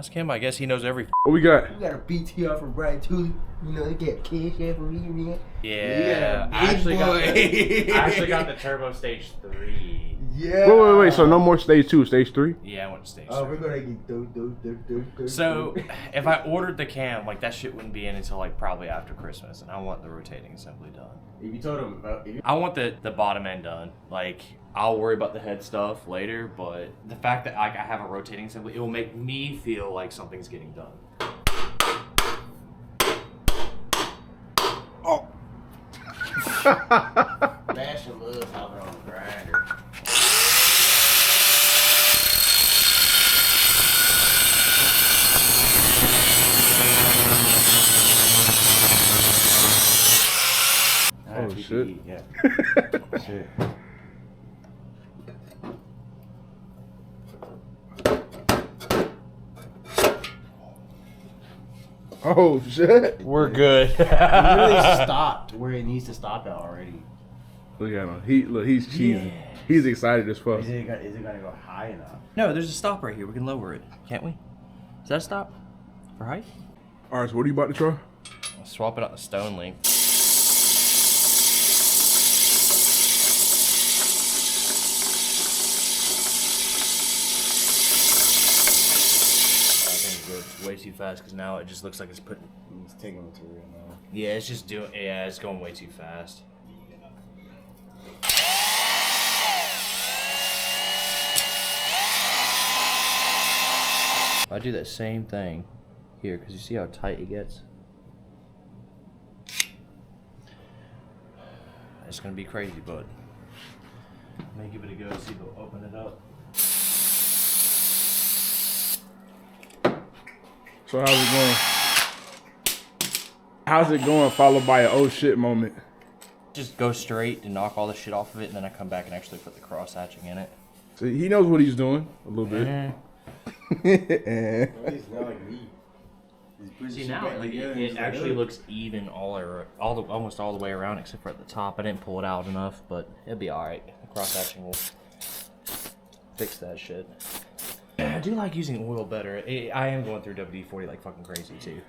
Ask him. I guess he knows every. What we got? We got a BTR from Brian Tooley. You know, they get cash out from me, man. Yeah. I actually got the turbo stage 3. Yeah. Wait. So no more stage 2, stage 3? Yeah, I went to stage 3. Oh, we're gonna get those. So, if I ordered the cam, like, that shit wouldn't be in until, like, probably after Christmas, and I want the rotating assembly done. If you told him about I want the bottom end done. Like, I'll worry about the head stuff later, but the fact that I have a rotating assembly, it will make me feel like something's getting done. Oh. Bash and love hopping on the grinder. Oh shit. Yeah. Shit. Oh shit. We're good. It really stopped where it needs to stop at already. Look at him. He's cheesing. Yeah. He's excited as fuck. Is it gonna go high enough? No, there's a stop right here. We can lower it, can't we? Is that a stop for height? All right, so what are you about to try? I'll swap it out the stone link. Way too fast because now it just looks like it's putting. It's taking material now. Yeah, it's just doing. Yeah, it's going way too fast. If I do that same thing here, because you see how tight it gets, it's gonna be crazy, but let me give it a go. See if it'll open it up. So how's it going? How's it going? Followed by an oh shit moment. Just go straight and knock all the shit off of it, and then I come back and actually put the cross hatching in it. So he knows what he's doing a little bit. He's not like me. See now, it actually looks even almost all the way around except for at the top. I didn't pull it out enough, but it'll be all right. The cross hatching will fix that shit. I do like using oil better. I am going through WD-40 like fucking crazy too.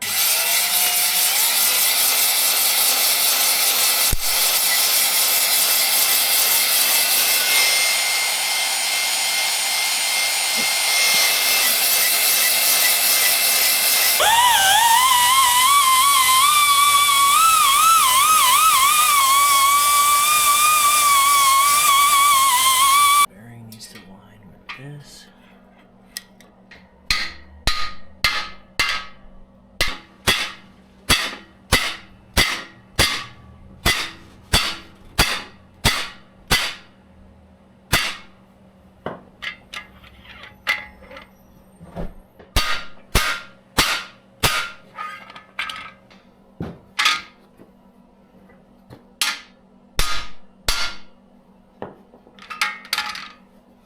Bearing needs to line with this.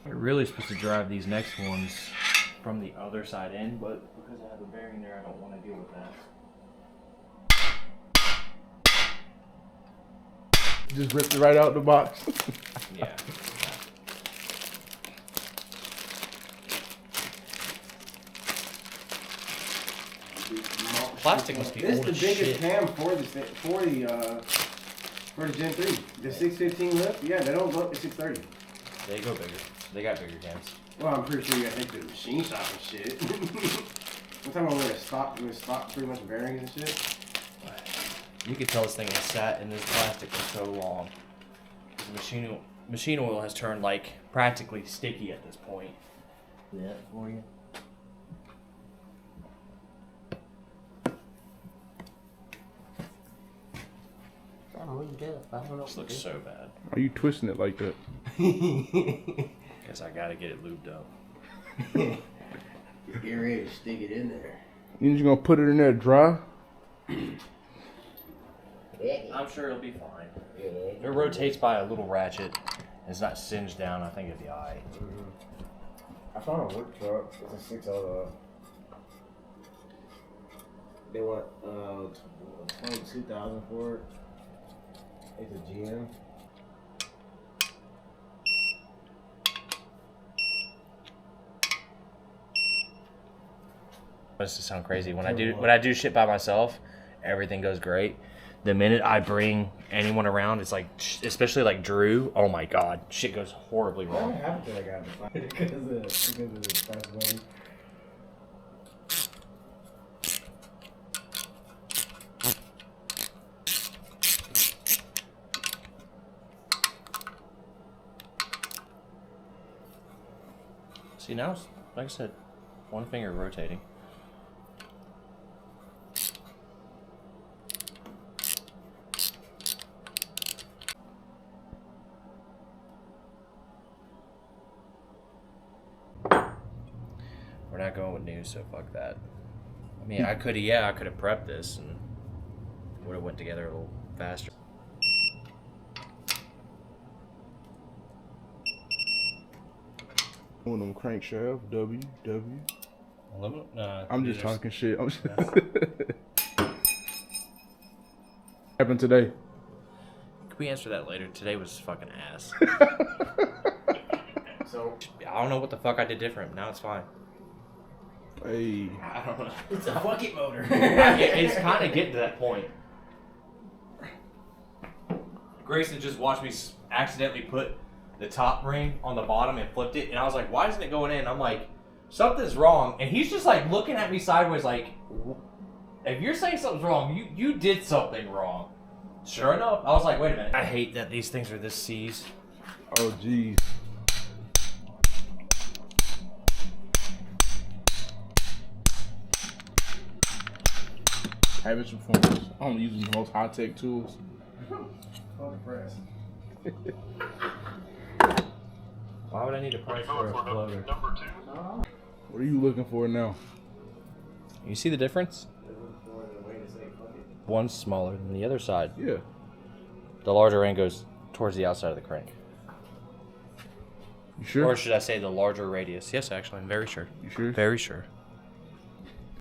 You're really supposed to drive these next ones from the other side in, but because I have a bearing there, I don't want to deal with that. Just ripped it right out the box. Yeah. Plastic must be This is old the as biggest shit. cam for the Gen 3. The 615 lift, yeah, they don't go to 630. They go bigger. They got bigger cams. Well, I'm pretty sure you gotta take to the machine shop and shit. I'm talking about where it stock pretty much bearings and shit. You could tell this thing has sat in this plastic for so long. The machine oil has turned like practically sticky at this point. Yeah, for you. This looks so bad. Why are you twisting it like that? Guess I gotta get it lubed up. Get ready to stick it in there. You just gonna put it in there dry? I'm sure it'll be fine. If it rotates by a little ratchet and it's not singed down, I think it'll be alright. I found a wood truck. It's a 6 They want 22,000 for it. It's a GM. This to sound crazy. When I do shit by myself, everything goes great. The minute I bring anyone around, it's like, especially like Drew. Oh my god, shit goes horribly wrong. What happened to that guy because of the fast buddy? See, now it's, like I said, one finger rotating. We're not going with news, so fuck that. I mean, I could have prepped this and would have went together a little faster. One of them crankshaft, W. Nah, I'm just talking shit. Happened today. Can we answer that later? Today was fucking ass. So I don't know what the fuck I did different. Now it's fine. Hey. I don't know. it's a bucket motor. It's kind of getting to that point. Grayson just watched me accidentally put the top ring on the bottom and flipped it, and I was like, why isn't it going in? I'm like, something's wrong. And he's just like looking at me sideways like, if you're saying something's wrong, you did something wrong. Sure enough, I was like, wait a minute. I hate that these things are this seized. Oh, jeez. Habits and forms. I'm using the most high-tech tools. Oh, the press. Why would I need a price for a floater? What are you looking for now? You see the difference? One's smaller than the other side. Yeah. The larger end goes towards the outside of the crank. You sure? Or should I say the larger radius? Yes, actually, I'm very sure. You sure? Very sure.